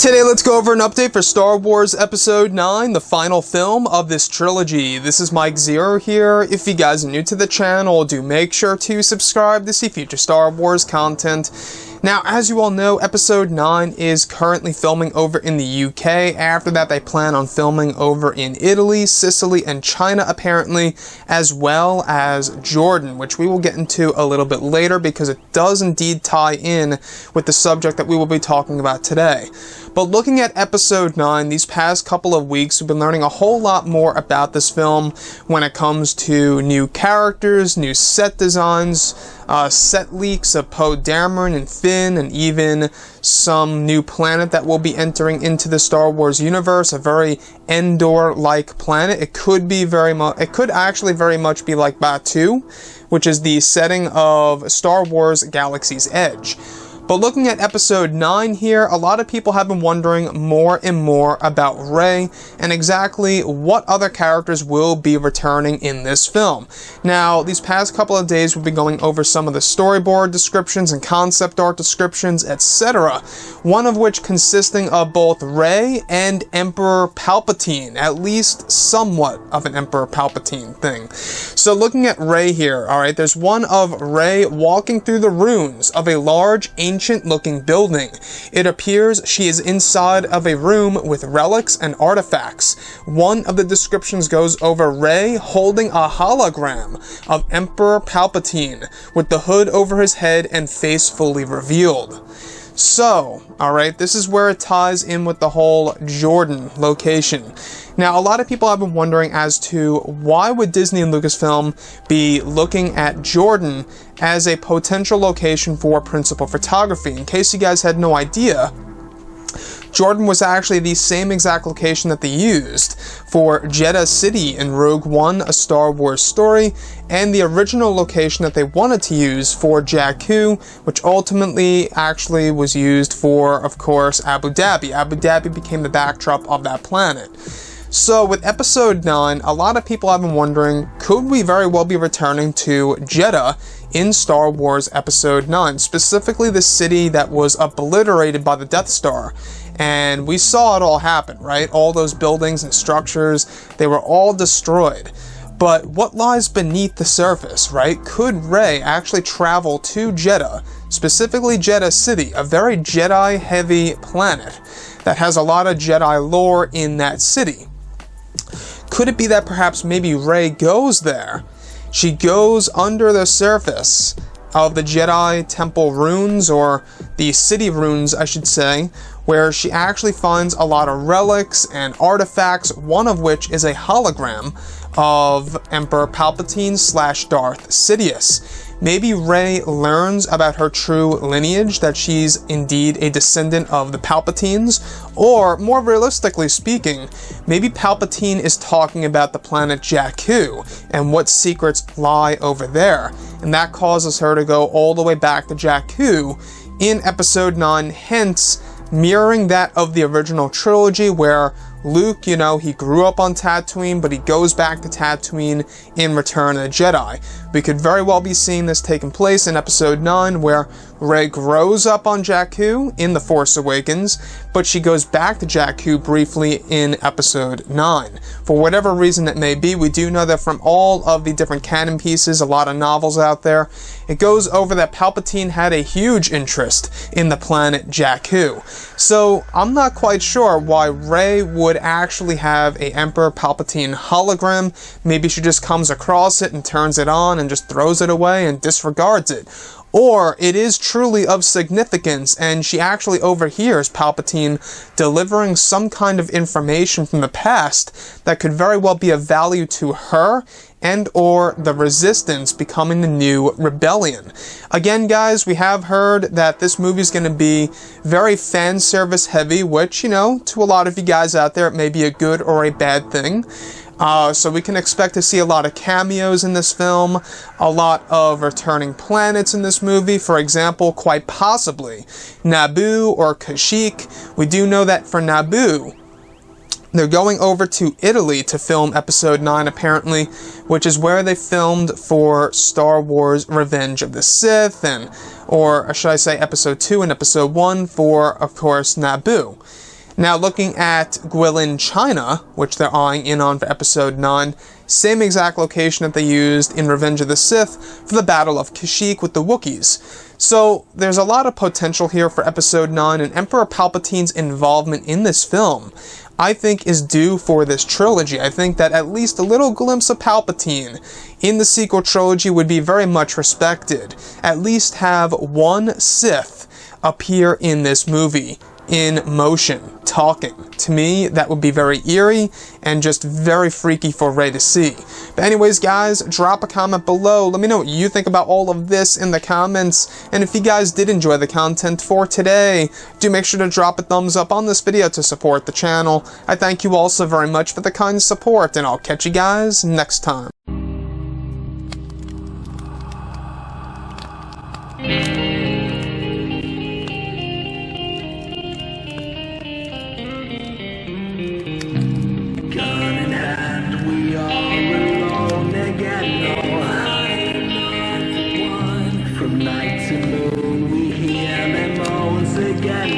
Today, let's go over an update for Star Wars Episode 9, the final film of this trilogy. This is Mike Zero here. If you guys are new to the channel, do make sure to subscribe to see future Star Wars content. Now, as you all know, Episode 9 is currently filming over in the UK. After that, they plan on filming over in Italy, Sicily, and China, apparently, as well as Jordan, which we will get into a little bit later because it does indeed tie in with the subject that we will be talking about today. But looking at Episode 9, these past couple of weeks, we've been learning a whole lot more about this film when it comes to new characters, new set designs, set leaks of Poe Dameron and Finn, and even some new planet that will be entering into the Star Wars universe, a very Endor-like planet. It could actually very much be like Batuu, which is the setting of Star Wars Galaxy's Edge. But looking at Episode 9 here, a lot of people have been wondering more and more about Rey and exactly what other characters will be returning in this film. Now, these past couple of days we'll be going over some of the storyboard descriptions and concept art descriptions, etc. One of which consisting of both Rey and Emperor Palpatine, at least somewhat of an Emperor Palpatine thing. So looking at Rey here, alright, there's one of Rey walking through the ruins of a large ancient-looking building. It appears she is inside of a room with relics and artifacts. One of the descriptions goes over Rey holding a hologram of Emperor Palpatine with the hood over his head and face fully revealed. So, alright, this is where it ties in with the whole Jordan location. Now, a lot of people have been wondering as to why would Disney and Lucasfilm be looking at Jordan as a potential location for principal photography. In case you guys had no idea, Jordan was actually the same exact location that they used for Jedha City in Rogue One, A Star Wars Story, and the original location that they wanted to use for Jakku, which ultimately actually was used for, of course, Abu Dhabi. Abu Dhabi became the backdrop of that planet. So with Episode 9, a lot of people have been wondering, could we very well be returning to Jedha in Star Wars Episode 9, specifically the city that was obliterated by the Death Star? And we saw it all happen, right? All those buildings and structures, they were all destroyed. But what lies beneath the surface, right? Could Rey actually travel to Jedha, specifically Jedha City, a very Jedi-heavy planet that has a lot of Jedi lore in that city? Could it be that perhaps maybe Rey goes there? She goes under the surface of the Jedi Temple ruins, or the city ruins, I should say, where she actually finds a lot of relics and artifacts, one of which is a hologram of Emperor Palpatine / Darth Sidious. Maybe Rey learns about her true lineage, that she's indeed a descendant of the Palpatines, or more realistically speaking, maybe Palpatine is talking about the planet Jakku and what secrets lie over there, and that causes her to go all the way back to Jakku in Episode 9, hence mirroring that of the original trilogy where Luke, you know, he grew up on Tatooine, but he goes back to Tatooine in Return of the Jedi. We could very well be seeing this taking place in Episode 9, where Rey grows up on Jakku in The Force Awakens, but she goes back to Jakku briefly in Episode 9. For whatever reason it may be, we do know that from all of the different canon pieces, a lot of novels out there, it goes over that Palpatine had a huge interest in the planet Jakku. So I'm not quite sure why Rey would actually have a Emperor Palpatine hologram. Maybe she just comes across it and turns it on and just throws it away and disregards it. Or it is truly of significance and she actually overhears Palpatine delivering some kind of information from the past that could very well be of value to her and or the Resistance becoming the new rebellion. Again, guys, we have heard that this movie is going to be very fan service heavy, which, you know, to a lot of you guys out there, it may be a good or a bad thing. So we can expect to see a lot of cameos in this film, a lot of returning planets in this movie. For example, quite possibly Naboo or Kashyyyk. We do know that for Naboo, they're going over to Italy to film Episode 9, apparently, which is where they filmed for Star Wars Revenge of the Sith, or should I say Episode 2 and Episode 1 for, of course, Naboo. Now, looking at Guilin, China, which they're eyeing in on for Episode 9, same exact location that they used in Revenge of the Sith for the Battle of Kashyyyk with the Wookiees. So, there's a lot of potential here for Episode 9, and Emperor Palpatine's involvement in this film, I think, is due for this trilogy. I think that at least a little glimpse of Palpatine in the sequel trilogy would be very much respected. At least have one Sith appear in this movie, in motion, talking. To me, that would be very eerie and just very freaky for Rey to see. But anyways, guys, drop a comment below. Let me know what you think about all of this in the comments. And if you guys did enjoy the content for today, do make sure to drop a thumbs up on this video to support the channel. I thank you all so very much for the kind support, and I'll catch you guys next time. Night to moon, we hear them moans again.